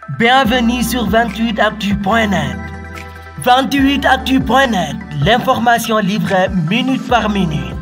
Bienvenue sur 28actu.net. 28actu.net, l'information livrée minute par minute.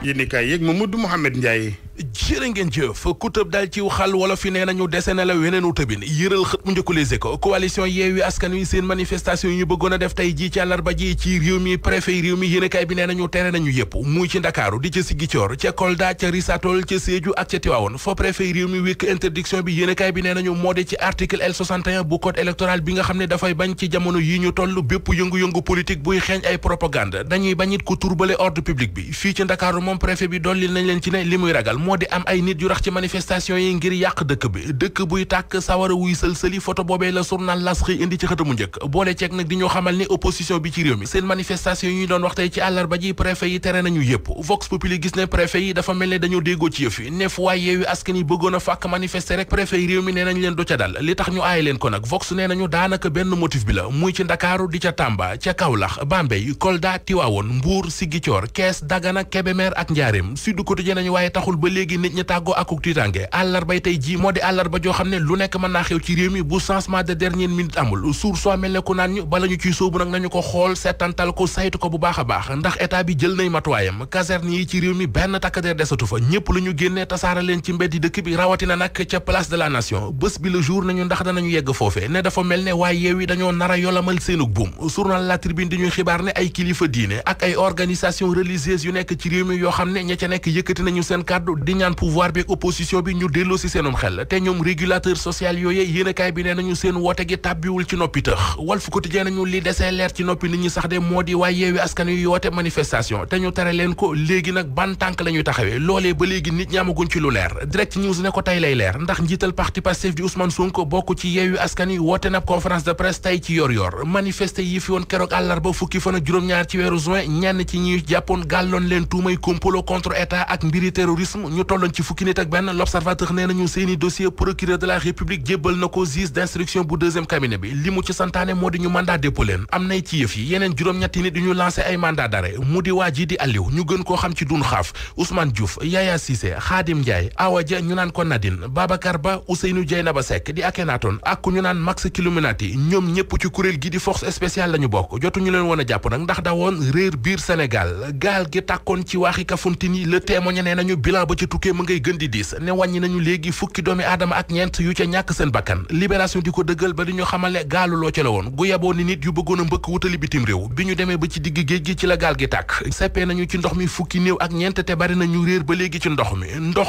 yéen kay yeeg Mamadou Mouhamed Ndiaye. jërë ngeen jëf ku tëb daal ci xal wala fi nee nañu dese na la weneenu tëbin yëral xët mu njëkk Les Échos coalition Yewwi Askan Wi seen manifestation yi ñu bëggoon a def tey ji ci àllarba ji ci réew mi préfet réew mi yéenekaay bi nee nañu tere nañu yëpp muy ci Ndakaaru di ca Ziguinchor ca Kolda ca Risatol ca Sédhiou ak ca Tivaouane fa préfet réew mi wékk interdiction bi yéenekaay bi nee nañu moo di ci article L61 bu code électoral bi nga xam ne dafay bañ ci jamono yi ñu toll bépp yëngu-yëngu politique buy xeeñ ay propagande dañuy bañit ku turbale ordre public bi fii ci Ndakaaru moom préfet bi dollil nañ leen ci ne li muy ragal moo di am ay nit yu rax ci manifestation yi ngir yàq dëkk bi dëkk buy tàkk sawara wuy sël-sëli photo boobee la journal L'As xëy indi ci xëtamu njëkk boole ceeg nag di ñu xamal ni opposition bi ci réew mi seen manifestation yi ñu doon wax tey ci àllarba ji préfet yi tere nañu yëpp Vox Populi gis ne préfet yi dafa mel ne dañoo déggoo ci yëf yi nef waay Yewwi Askan Wi bëggoon a fàkk manifester rek préfet yi réew mi nee nañ leen du ca dal li tax ñu aaye leen ko nag Vox nee nañu daanaka benn motif bi la muy ci Ndakaaru di ca Tamba ca Kaolack Bambey Kolda Tivaouane Mbour Ziguinchor Kees Dagana Kébémer ak Njaaréem Sud Quotidien nañu waaye taxul ba léegi nit ñi tàggoo akuk tiitange àllarbay tey ji moo di àllarba joo xam ne lu nekk mën naa xew ci réew mi bu changement de dernière minute amul suur soo mel ne ku naan ñu bala ñu ciy sóobu nag nañu ko xool seetantal ko saytu ko bu baax a baax ndax état bi jël nay matuwaayam caserne yi ci réew mi benn takkadeer desatu fa ñëpp lu ñu génnee tasaara leen ci mbeddi dëkk bi rawatina nag ca place de la nation bés bi le jour nañu ndax danañu yegg foofe ne dafa mel ne waaye Yewwi dañoo nar a yolamal seenug buum journal La Tribune di ñuy xibaar ne ay kilifa diine ak ay organisation religieuse yu nekk ci réew mi yoo xam ne ña ca nekk yëkkati nañu seen kàddu di ñaan pouvoir bi opposition bi ñu delloo si seenum xel te ñoom régulateur social yooye yéenekaay bi nee nañu seen woote gi tàbbiwul ci noppi tëx Walf Quotidien nañu li desee leer ci noppi nit ñi sax de moo di waaye Yewwi Askan Wi yoote manifestation te ñu tere leen ko léegi nag ban tànk la ñuy taxawee loolee ba léegi nit ñi amaguñ ci lu leer Direct News ne ko tey lay leer ndax njiital parti Pastef di Ousmane Sonko bokk ci Yewwi Askan Wi woote na conférence de presse tey ci yor manifesté yi fi woon keroog àllarba fukki fan ak juróom-ñaar ci weeru juin ñenn ci ñuy jàppoon gàlloon leen tuumay complot contre état ak mbiri terrorisme ñu tolloon ci fukki nit ak benn L'Observateur nee nañu seeni dossier procureur de la république jébbal na ko juge d'instruction bu deuxième cabinet bi li mu ci santaane moo di ñu mandat dépôt leen am nay ci yëf yi yeneen juróom-ñetti nit ñu lancé ay mandat d'arrêt mu di waa ji di Aliou ñu gën koo xam ci dun xaaf Ousmane Diouf Yaya Cissé Khadim Ndiaye Awa Dia ñu naan ko Nadine Babacar Ba Ousseynou Dieynaba Seck di Akhenaton ak ku ñu naan Max Killuminati ñoom ñëpp ci kuréel gi di force spéciale la ñu bokk jotuñu leen woon a jàpp nag ndax da woon réer biir Sénégal gaal gi tàkkoon ci waaxi Kafountine Le Témoin nee nañu bilan ba ci tukkee mu ngay gën di diis ne wàññi nañu léegi fukki doomi aadama ak ñeent yu ca ñàkk seen bakkan Libération di ko dëggal ba di ñu xamale gaalu loo ca la woon gu yaboo ni nit yu bëggoon a mbëkk wutali bitim réew bi ñu demee ba ci digg géej gi ci la gaal gi tàkk seppee nañu ci ndox mi fukki néew ak ñeent te bari nañu réer ba léegi ci ndox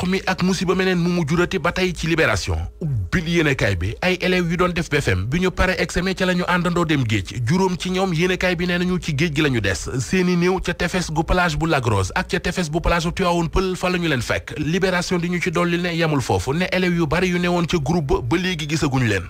mi ak musiba meneen mu jurati ba tey ci Libération bil yéenekaay bi ay élèves yu doon def BFEM bi ñu pare examen ca la ñu àndandoo dem géej juróom ci ñoom yéenekaay bi nee nañu ci géej gi la ñu des seeni néew ca tefes gu plage bu Lac Rose ak ca tefes bu plage bu Tivaouane Peulh fa la ñu leen fekk Libération di ñu ci dolli ne yemul foofu ne élèves yu bari yu newoon ca groupe ba léegi gisaguñu leen